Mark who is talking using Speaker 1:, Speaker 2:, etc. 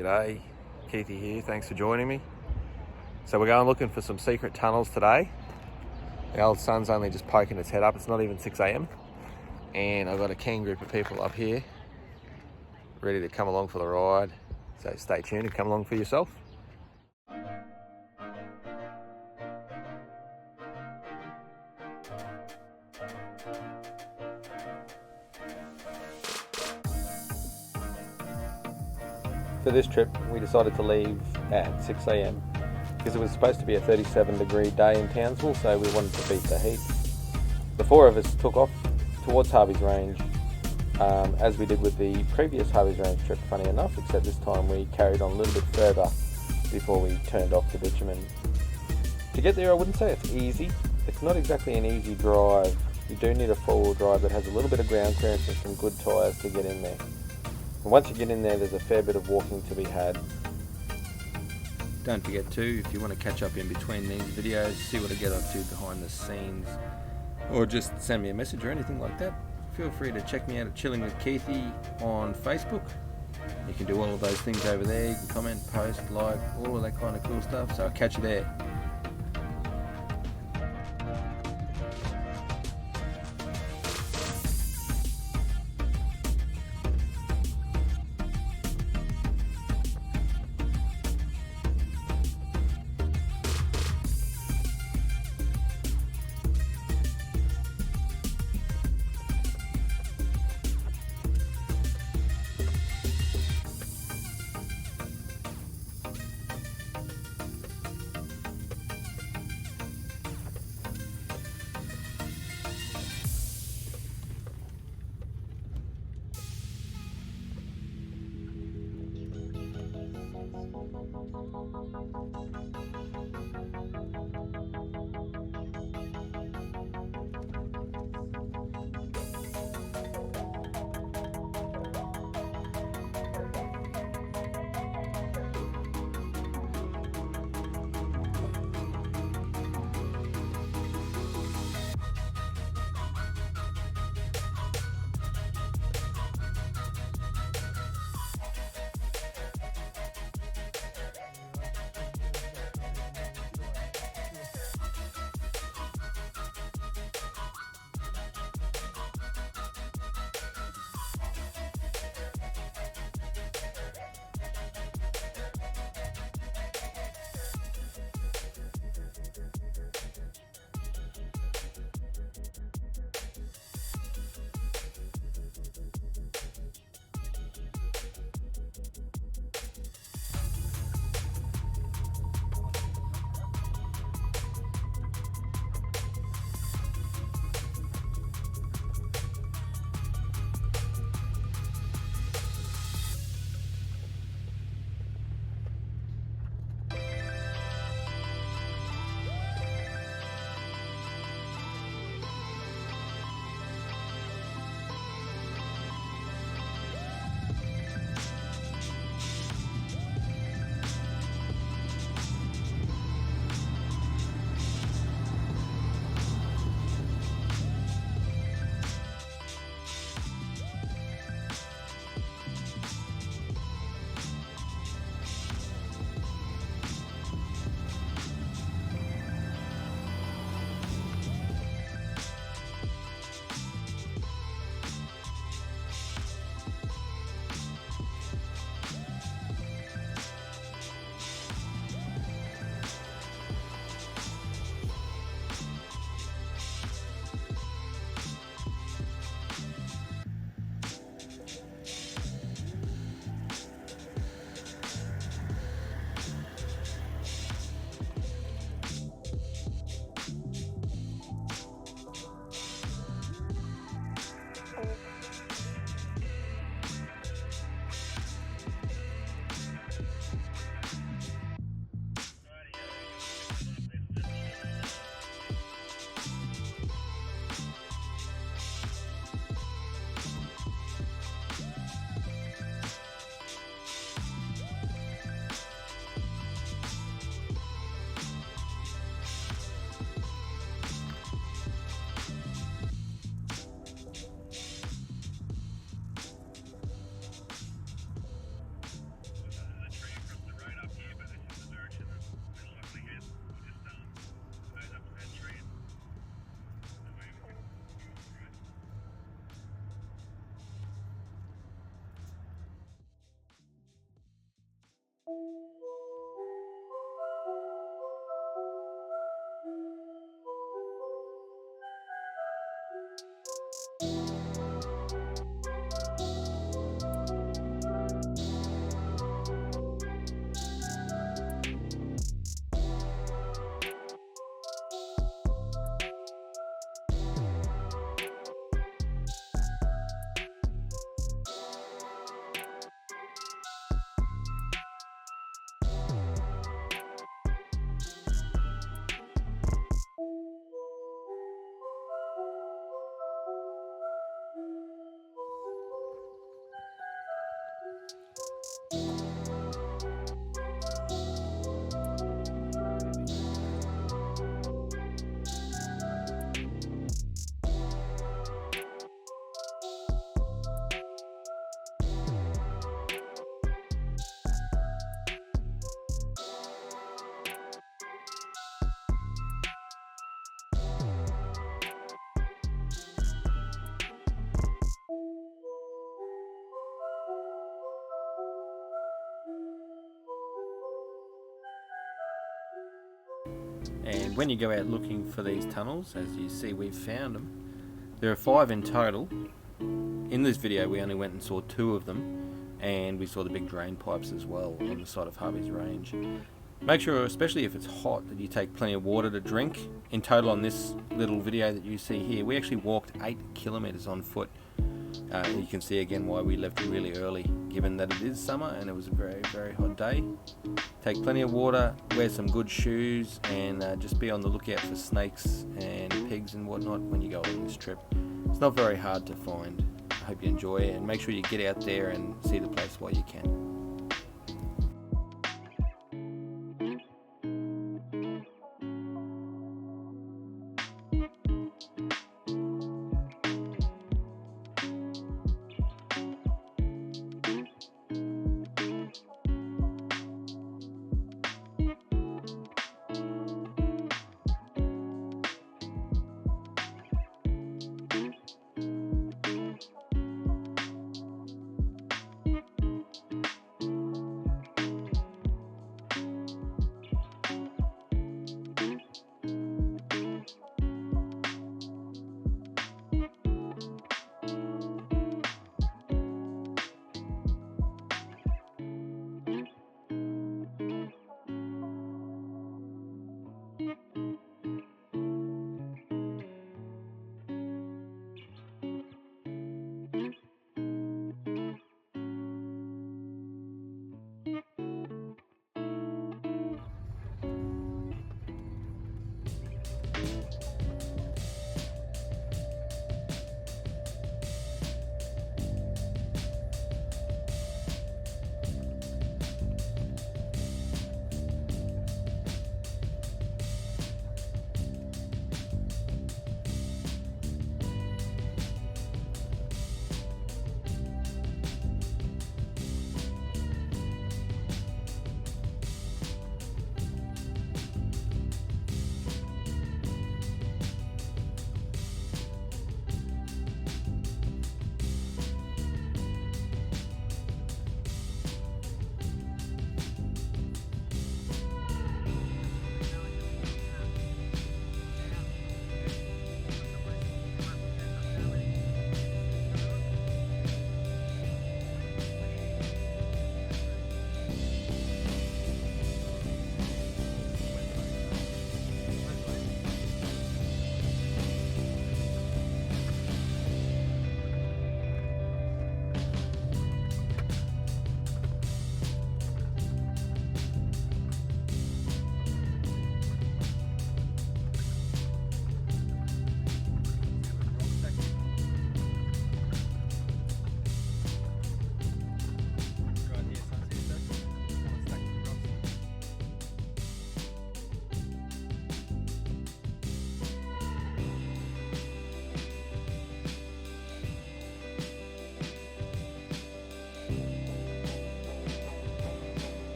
Speaker 1: G'day, Keithy here, thanks for joining me. So we're going looking for some secret tunnels today. The old sun's only just poking its head up, it's not even 6 a.m. And I've got a keen group of people up here ready to come along for the ride. So stay tuned and come along for yourself. For this trip, we decided to leave at 6 a.m. because it was supposed to be a 37-degree day in Townsville, so we wanted to beat the heat. The four of us took off towards Harvey's Range, as we did with the previous Harvey's Range trip, funny enough, except this time we carried on a little bit further before we turned off to bitumen. To get there, I wouldn't say it's easy. It's not exactly an easy drive. You do need a four-wheel drive that has a little bit of ground clearance and some good tyres to get in there. And once you get in there, there's a fair bit of walking to be had. Don't forget too, if you want to catch up in between these videos, see what I get up to behind the scenes, or just send me a message or anything like that, feel free to check me out at Chilling with Keithy on Facebook. You can do all of those things over there. You can comment, post, like, all of that kind of cool stuff. So I'll catch you there. And when you go out looking for these tunnels, as you see we've found them, there are 5 in total. In this video we only went and saw 2 of them, and we saw the big drain pipes as well on the side of Harvey's Range. Make sure, especially if it's hot, that you take plenty of water to drink. In total on this little video that you see here, we actually walked 8 kilometres on foot. You can see again why we left really early, given that it is summer and it was a very, very hot day. Take plenty of water, wear some good shoes, and just be on the lookout for snakes and pigs and whatnot when you go on this trip. It's not very hard to find. I hope you enjoy it, and make sure you get out there and see the place while you can.